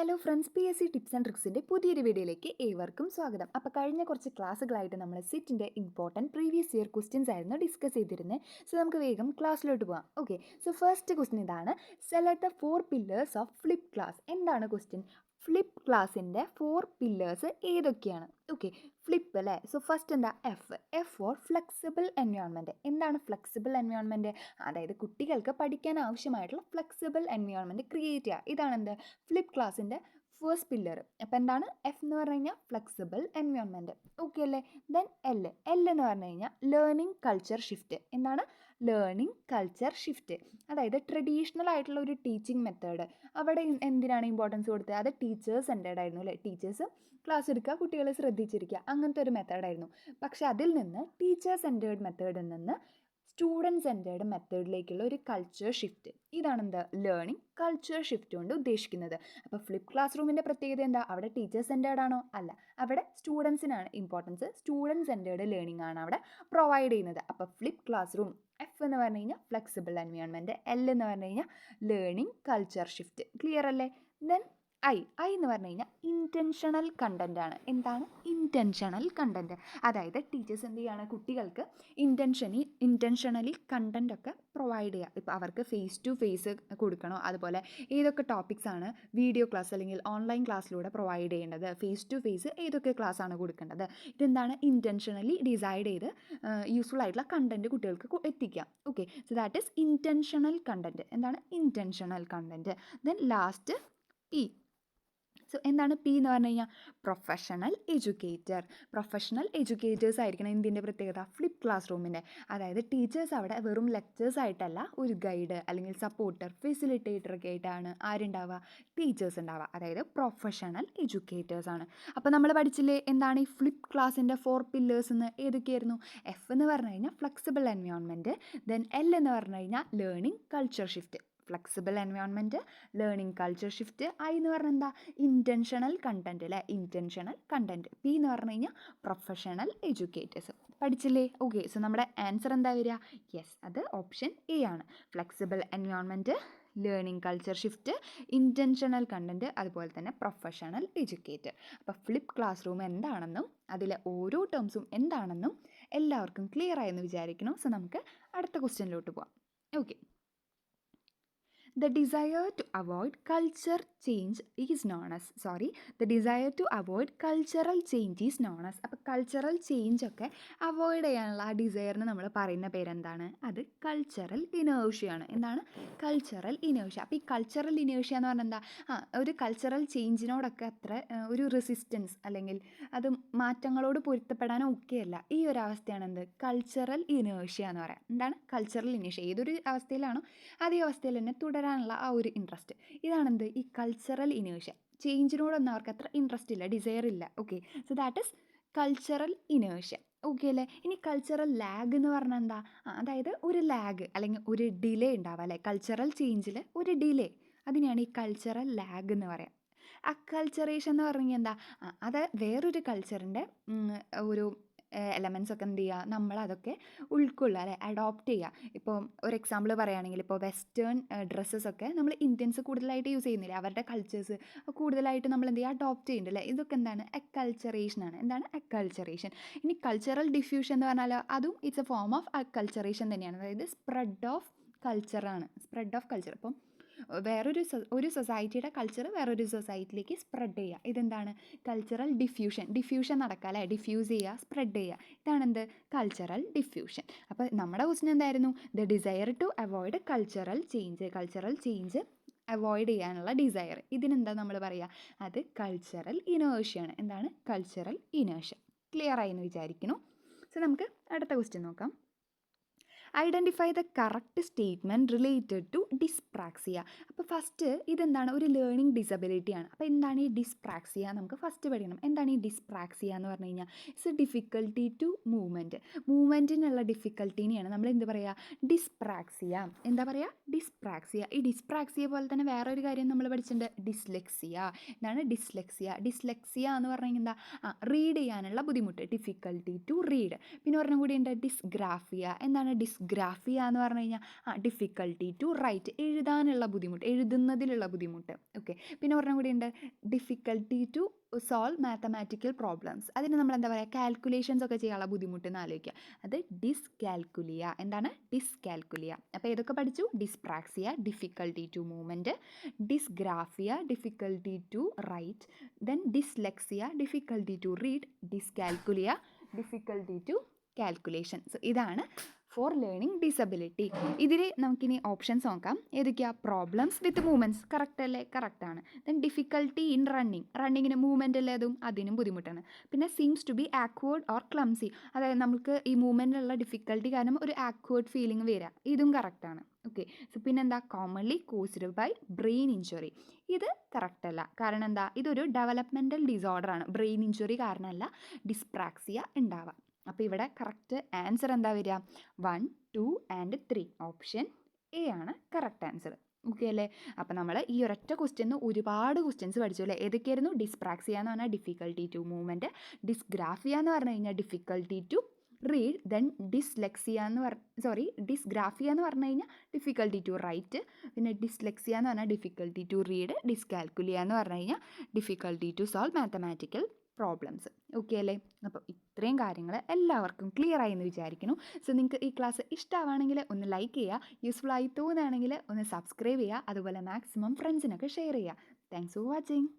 Hello friends, PSC tips and ട്രിക്സിൻ്റെ പുതിയൊരു വീഡിയോയിലേക്ക് ഏവർക്കും സ്വാഗതം. അപ്പോൾ കഴിഞ്ഞ കുറച്ച് ക്ലാസ്സുകളായിട്ട് നമ്മൾ സിറ്റിൻ്റെ ഇമ്പോർട്ടൻറ്റ് പ്രീവിയസ് ഇയർ ക്വസ്റ്റ്യൻസ് ആയിരുന്നു ഡിസ്കസ് ചെയ്തിരുന്നത്. സോ നമുക്ക് വേഗം ക്ലാസ്സിലോട്ട് പോകാം. ഓക്കെ, സോ ഫസ്റ്റ് ക്വസ്റ്റ്യൻ ഇതാണ്: select the 4 pillars of flip class. എന്താണ് ക്വസ്റ്റ്യൻ? ഫ്ലിപ്പ് ക്ലാസിൻ്റെ 4 പില്ലേഴ്സ് ഏതൊക്കെയാണ്? ഓക്കെ, ഫ്ലിപ്പ് അല്ലേ. സോ ഫസ്റ്റ് എന്താ? F for flexible environment. എന്താണ് ഫ്ലെക്സിബിൾ എൻവയോൺമെൻറ്റ്? അതായത് കുട്ടികൾക്ക് പഠിക്കാൻ ആവശ്യമായിട്ടുള്ള ഫ്ലെക്സിബിൾ എൻവയോൺമെൻറ്റ് ക്രിയേറ്റ് ചെയ്യുക. ഇതാണ് എന്ത്? ഫ്ലിപ്പ് ക്ലാസിൻ്റെ ഫസ്റ്റ് പില്ലർ. അപ്പോൾ എന്താണ്? എഫ് എന്ന് പറഞ്ഞു കഴിഞ്ഞാൽ ഫ്ലെക്സിബിൾ എൻവയോൺമെൻറ്റ്. ഓക്കെ അല്ലേ. ദെൻ എൽ എന്ന് പറഞ്ഞു കഴിഞ്ഞാൽ ലേണിംഗ് കൾച്ചർ ഷിഫ്റ്റ്. എന്താണ്? Learning culture shift. അതായത് ട്രഡീഷണൽ ആയിട്ടുള്ള ഒരു ടീച്ചിങ് മെത്തേഡ് അവിടെ എന്തിനാണ് ഇമ്പോർട്ടൻസ് കൊടുത്തത്? അത് ടീച്ചേഴ്സ് സെൻറ്റേർഡ് ആയിരുന്നു അല്ലേ. ടീച്ചേഴ്സ് ക്ലാസ് എടുക്കുക, കുട്ടികളെ ശ്രദ്ധിച്ചിരിക്കുക, അങ്ങനത്തെ ഒരു മെത്തേഡായിരുന്നു. പക്ഷെ അതിൽ നിന്ന് ടീച്ചർ സെൻറ്റേർഡ് മെത്തേഡിൽ നിന്ന് സ്റ്റുഡൻറ്റ് സെൻറ്റേർഡ് മെത്തേഡിലേക്കുള്ള ഒരു കൾച്ചർ ഷിഫ്റ്റ്. ഇതാണ് എന്താ? ലേണിംഗ് കൾച്ചർ ഷിഫ്റ്റ് കൊണ്ട് ഉദ്ദേശിക്കുന്നത്. അപ്പോൾ ഫ്ലിപ്പ് ക്ലാസ് റൂമിൻ്റെ പ്രത്യേകത എന്താ? അവിടെ ടീച്ചർ സെൻറ്റേർഡ് ആണോ? അല്ല, അവിടെ സ്റ്റുഡൻസിനാണ് ഇമ്പോർട്ടൻസ്. സ്റ്റുഡൻറ്റ് സെൻറ്റേർഡ് ലേണിംഗ് ആണ് അവിടെ പ്രൊവൈഡ് ചെയ്യുന്നത്. അപ്പോൾ ഫ്ലിപ്പ് ക്ലാസ് റൂം എഫ് എന്ന് പറഞ്ഞു കഴിഞ്ഞാൽ ഫ്ലെക്സിബിൾ എൻവയോൺമെൻറ്റ്, എൽ എന്ന് പറഞ്ഞു കഴിഞ്ഞാൽ ലേണിംഗ് കൾച്ചർ ഷിഫ്റ്റ്. ക്ലിയർ അല്ലേ? ദെൻ ഐ എന്ന് പറഞ്ഞു കഴിഞ്ഞാൽ ഇൻറ്റൻഷണൽ കണ്ടൻ്റ് ആണ്. എന്താണ് ഇൻറ്റൻഷണൽ കണ്ടൻറ്റ്? അതായത് ടീച്ചേഴ്സ് എന്ത് ചെയ്യുകയാണ്? കുട്ടികൾക്ക് ഇൻറ്റൻഷണലി കണ്ടൻ്റ് ഒക്കെ പ്രൊവൈഡ് ചെയ്യുക. ഇപ്പോൾ അവർക്ക് ഫേസ് ടു ഫേസ് കൊടുക്കണോ, അതുപോലെ ഏതൊക്കെ ടോപ്പിക്സ് ആണ് വീഡിയോ ക്ലാസ് അല്ലെങ്കിൽ ഓൺലൈൻ ക്ലാസ്സിലൂടെ പ്രൊവൈഡ് ചെയ്യേണ്ടത്, ഫേസ് ടു ഫേസ് ഏതൊക്കെ ക്ലാസ് ആണ് കൊടുക്കേണ്ടത്, ഇതെന്താണ്? ഇൻറ്റൻഷണലി ഡിസൈഡ് ചെയ്ത് യൂസ്ഫുൾ ആയിട്ടുള്ള കണ്ടൻറ്റ് കുട്ടികൾക്ക് എത്തിക്കാം. Okay, so that is intentional content. എന്താണ്? Intentional content. Then last P. So എന്താണ് പി എന്ന് പറഞ്ഞു കഴിഞ്ഞാൽ? Professional educator. പ്രൊഫഷണൽ എഡ്യൂക്കേറ്റേഴ്സ് ആയിരിക്കണം എന്തിൻ്റെ പ്രത്യേകത? ഫ്ലിപ്പ് ക്ലാസ് റൂമിൻ്റെ. അതായത് ടീച്ചേഴ്സ് അവിടെ വെറും ലെക്ചേഴ്സ് ആയിട്ടല്ല, ഒരു ഗൈഡ് അല്ലെങ്കിൽ സപ്പോർട്ടർ, ഫെസിലിറ്റേറ്റർ ഒക്കെ ആയിട്ടാണ് ആരുണ്ടാവുക? ടീച്ചേഴ്സ് ഉണ്ടാവുക. അതായത് പ്രൊഫഷണൽ എഡ്യൂക്കേറ്റേഴ്സ് ആണ്. അപ്പോൾ നമ്മൾ പഠിച്ചില്ലേ എന്താണ് ഈ ഫ്ലിപ്പ് ക്ലാസിൻ്റെ 4 പില്ലേഴ്സ് എന്ന്? ഏതൊക്കെയായിരുന്നു? എഫ് എന്ന് പറഞ്ഞു കഴിഞ്ഞാൽ ഫ്ലെക്സിബിൾ എൻവയോൺമെൻറ്റ്, ദെൻ എൽ എന്ന് പറഞ്ഞു കഴിഞ്ഞാൽ learning culture shift. Flexible environment, learning culture shift. I എന്ന് പറഞ്ഞാൽ എന്താ? ഇൻറ്റൻഷണൽ കണ്ടൻറ്റ് അല്ലേ. Intentional content. പി എന്ന് പറഞ്ഞു കഴിഞ്ഞാൽ പ്രൊഫഷണൽ എഡ്യൂക്കേറ്റേഴ്സ്. പഠിച്ചില്ലേ? ഓക്കെ, സോ നമ്മുടെ ആൻസർ എന്താ വരിക? യെസ്, അത് ഓപ്ഷൻ എ ആണ്. Flexible environment, learning culture shift, intentional content, അതുപോലെ തന്നെ പ്രൊഫഷണൽ എഡ്യൂക്കേറ്റർ. അപ്പോൾ ഫ്ലിപ്പ് ക്ലാസ് റൂം എന്താണെന്നും അതിലെ ഓരോ ടേംസും എന്താണെന്നും എല്ലാവർക്കും ക്ലിയർ ആയെന്ന് വിചാരിക്കണം. സോ നമുക്ക് അടുത്ത ക്വസ്റ്റ്യനിലോട്ട് പോവാം. Okay, the desire to avoid culture change is known as the desire to avoid cultural change is known as. അപ്പോൾ കൾച്ചറൽ ചേഞ്ച് ഒക്കെ അവോയ്ഡ് ചെയ്യാനുള്ള ആ ഡിസയറിന് നമ്മൾ പറയുന്ന പേരെന്താണ്? അത് കൾച്ചറൽ ഇനേർഷ്യയാണ്. എന്താണ്? Cultural inertia. അപ്പോൾ ഈ കൾച്ചറൽ ഇനേർഷ്യ എന്ന് പറഞ്ഞാൽ എന്താ? ഒരു കൾച്ചറൽ ചേഞ്ചിനോടൊക്കെ അത്ര ഒരു റെസിസ്റ്റൻസ് അല്ലെങ്കിൽ അത് മാറ്റങ്ങളോട് പൊരുത്തപ്പെടാനോ ഒക്കെയല്ല. ഈ ഒരു അവസ്ഥയാണ് എന്ത്? കൾച്ചറൽ ഇനേർഷ്യ എന്ന് പറയാം. എന്താണ്? Cultural inertia. ഏതൊരു അവസ്ഥയിലാണോ അതേ അവസ്ഥയിൽ തന്നെ തുടരാനുള്ള ആ ഒരു ഇൻട്രസ്റ്റ്. ഇതാണെന്ത്? ഈ കൾച്ചറൽ ഇനേർഷ്യ. ചേഞ്ചിനോടൊന്നും അവർക്ക് അത്ര ഇൻട്രസ്റ്റ് ഇല്ല, ഡിസയർ ഇല്ല. Okay, so that is cultural inertia. Okay അല്ലേ. ഇനി കൾച്ചറൽ ലാഗ് എന്ന് പറഞ്ഞാൽ എന്താ? അതായത് ഒരു ലാഗ് അല്ലെങ്കിൽ ഒരു ഡിലേ ഉണ്ടാവുക അല്ലേ. കൾച്ചറൽ ചേഞ്ചിൽ ഒരു ഡിലേ, അതിനെയാണ് ഈ കൾച്ചറൽ ലാഗ് എന്ന് പറയാം. അക്കൾച്ചറേഷൻ എന്ന് പറഞ്ഞാൽ എന്താ? അത് വേറൊരു കൾച്ചറിൻ്റെ ഒരു എലമെൻസ് ഒക്കെ എന്ത് ചെയ്യുക? നമ്മളതൊക്കെ ഉൾക്കൊള്ളുക അല്ലെ, അഡോപ്റ്റ് ചെയ്യുക. ഇപ്പോൾ ഒരു എക്സാമ്പിൾ പറയുകയാണെങ്കിൽ ഇപ്പോൾ വെസ്റ്റേൺ ഡ്രസ്സസൊക്കെ നമ്മൾ ഇന്ത്യൻസ് കൂടുതലായിട്ട് യൂസ് ചെയ്യുന്നില്ല, അവരുടെ കൾച്ചേഴ്സ് കൂടുതലായിട്ട് നമ്മൾ എന്ത് ചെയ്യുക? അഡോപ്റ്റ് ചെയ്യുന്നുണ്ട് അല്ലേ. ഇതൊക്കെ എന്താണ്? അക്കൾച്ചറേഷനാണ്. എന്താണ്? അക്കൾച്ചറേഷൻ. ഇനി കൾച്ചറൽ ഡിഫ്യൂഷൻ എന്ന് പറഞ്ഞാൽ അതും it's a form of acculturation തന്നെയാണ്. അതായത് സ്പ്രെഡ് ഓഫ് കൾച്ചറാണ്. Spread of culture. അപ്പം ഒരു സൊസൈറ്റിയുടെ കൾച്ചർ വേറൊരു സൊസൈറ്റിയിലേക്ക് സ്പ്രെഡ് ചെയ്യുക. ഇതെന്താണ്? കൾച്ചറൽ ഡിഫ്യൂഷൻ നടക്കുക അല്ലേ. ഡിഫ്യൂസ് ചെയ്യുക, സ്പ്രെഡ് ചെയ്യുക. ഇതാണെന്ത്? Cultural diffusion. അപ്പോൾ നമ്മുടെ ക്വസ്റ്റ്യൻ എന്തായിരുന്നു? The desire to avoid cultural change avoid ചെയ്യാനുള്ള ഡിസയർ. ഇതിനെന്താ നമ്മൾ പറയുക? അത് കൾച്ചറൽ ഇനേർഷ്യയാണ്. എന്താണ്? Cultural inertia. ക്ലിയർ ആയി എന്ന് വിചാരിക്കുന്നു. സോ നമുക്ക് അടുത്ത ക്വസ്റ്റ്യൻ നോക്കാം. Identify the correct statement related to dyspraxia. അപ്പോൾ ഫസ്റ്റ് ഇതെന്താണ്? ഒരു ലേണിംഗ് ഡിസബിലിറ്റിയാണ്. അപ്പോൾ എന്താണ് ഈ ഡിസ്പ്രാക്സിയ? നമുക്ക് ഫസ്റ്റ് പഠിക്കണം. എന്താണ് ഈ ഡിസ്പ്രാക്സിയ എന്ന് പറഞ്ഞു കഴിഞ്ഞാൽ? ഇറ്റ്സ് എ ഡിഫിക്കൽട്ടി ടു മൂവ്മെൻറ്റിനുള്ള ഡിഫിക്കൽട്ടീനെയാണ് നമ്മൾ എന്ത് പറയുക? ഡിസ്പ്രാക്സിയ. എന്താ പറയുക? ഡിസ്പ്രാക്സിയ. ഈ ഡിസ്പ്രാക്സിയ പോലെ തന്നെ വേറൊരു കാര്യം നമ്മൾ പഠിച്ചിട്ടുണ്ട്, ഡിസ്ലെക്സിയ. എന്താണ് ഡിസ്ലെക്സിയ എന്ന് പറഞ്ഞാൽ എന്താ? റീഡ് ചെയ്യാനുള്ള ബുദ്ധിമുട്ട്, ഡിഫിക്കൽട്ടി ടു റീഡ്. പിന്നെ ഒരെണ്ണം കൂടി ഉണ്ട്, ഡിസ്ഗ്രാഫിയ. എന്താണ് ഡിസ്ഗ്രാഫിയ? ഡിസ്ഗ്രാഫിയ എന്ന് പറഞ്ഞു കഴിഞ്ഞാൽ ഡിഫിക്കൽട്ടി ടു റൈറ്റ്, എഴുതാനുള്ള ബുദ്ധിമുട്ട്, എഴുതുന്നതിലുള്ള ബുദ്ധിമുട്ട്. ഓക്കെ, പിന്നെ ഒരെണ്ണം കൂടി ഉണ്ട്, difficulty to solve mathematical problems. അതിന് നമ്മൾ എന്താ പറയുക, കാൽക്കുലേഷൻസ് ഒക്കെ ചെയ്യാനുള്ള ബുദ്ധിമുട്ട് എന്ന് ആലോചിക്കുക. അത് ഡിസ്കാൽക്കുലിയ. എന്താണ് ഡിസ്കാൽക്കുലിയ? അപ്പോൾ ഏതൊക്കെ പഠിച്ചു? Dyspraxia, difficulty to movement, dysgraphia, difficulty to write, then dyslexia, difficulty to read, dyscalculia, difficulty to calculation. So ഇതാണ് ഫോർ ലേണിംഗ് ഡിസബിലിറ്റി. ഇതിൽ നമുക്കിനി ഓപ്ഷൻസ് നോക്കാം. ഏതൊക്കെയാണ്? പ്രോബ്ലംസ് വിത്ത് മൂവ്മെൻറ്റ്സ്, കറക്റ്റ് അല്ലേ? കറക്റ്റാണ്. ദെൻ ഡിഫിക്കൽട്ടി ഇൻ റണ്ണിങ്ങിന് മൂവ്മെൻ്റ് അല്ലേ, അതും അതിനും ബുദ്ധിമുട്ടാണ്. പിന്നെ seems to be awkward or clumsy, അതായത് നമുക്ക് ഈ മൂവ്മെൻറ്റിലുള്ള ഡിഫിക്കൽട്ടി കാരണം ഒരു ആക്വേർഡ് ഫീലിംഗ് വരിക, ഇതും കറക്റ്റാണ്. ഓക്കെ, സോ പിന്നെന്താ? Commonly caused by brain injury, ഇത് കറക്റ്റ് അല്ല. കാരണം എന്താ? ഇതൊരു ഡെവലപ്മെൻറ്റൽ ഡിസോർഡറാണ്, ബ്രെയിൻ ഇഞ്ചുറി കാരണമല്ല ഡിസ്പ്രാക്സിയ ഉണ്ടാവാം. അപ്പോൾ ഇവിടെ കറക്റ്റ് ആൻസർ എന്താ വരിക? 1, 2 ആൻഡ് 3, ഓപ്ഷൻ എ ആണ് കറക്റ്റ് ആൻസർ. ഓക്കെ അല്ലേ? അപ്പോൾ നമ്മൾ ഈ ഒരൊറ്റ ക്വസ്റ്റ്യന് ഒരുപാട് ക്വസ്റ്റ്യൻസ് പഠിച്ചു അല്ലേ? ഏതൊക്കെയായിരുന്നു? ഡിസ്പ്രാക്സിയ എന്ന് പറഞ്ഞാൽ ഡിഫിക്കൽട്ടി ടു മൂവ്മെൻറ്റ്, ഡിസ്ഗ്രാഫിയ എന്ന് പറഞ്ഞു കഴിഞ്ഞാൽ difficulty to read, then dysgraphia എന്ന് പറഞ്ഞു കഴിഞ്ഞാൽ ഡിഫിക്കൽട്ടി ടു റൈറ്റ്, പിന്നെ ഡിസ്ലെക്സിയ എന്ന് പറഞ്ഞാൽ ഡിഫിക്കൽട്ടി ടു റീഡ്, ഡിസ്കാൽക്കുലിയ എന്ന് പറഞ്ഞു കഴിഞ്ഞാൽ difficulty to solve mathematical problems. Okay അല്ലേ? അപ്പോൾ ഇത്രയും കാര്യങ്ങൾ എല്ലാവർക്കും ക്ലിയർ ആയി എന്ന് വിചാരിക്കുന്നു. സോ നിങ്ങൾക്ക് ഈ ക്ലാസ് ഇഷ്ടമാണെങ്കിൽ ഒന്ന് ലൈക്ക് ചെയ്യുക, യൂസ്ഫുൾ ആയി തോന്നുകയാണെങ്കിൽ ഒന്ന് സബ്സ്ക്രൈബ് ചെയ്യുക, അതുപോലെ മാക്സിമം ഫ്രണ്ട്സിനൊക്കെ ഷെയർ ചെയ്യുക. Thanks for watching.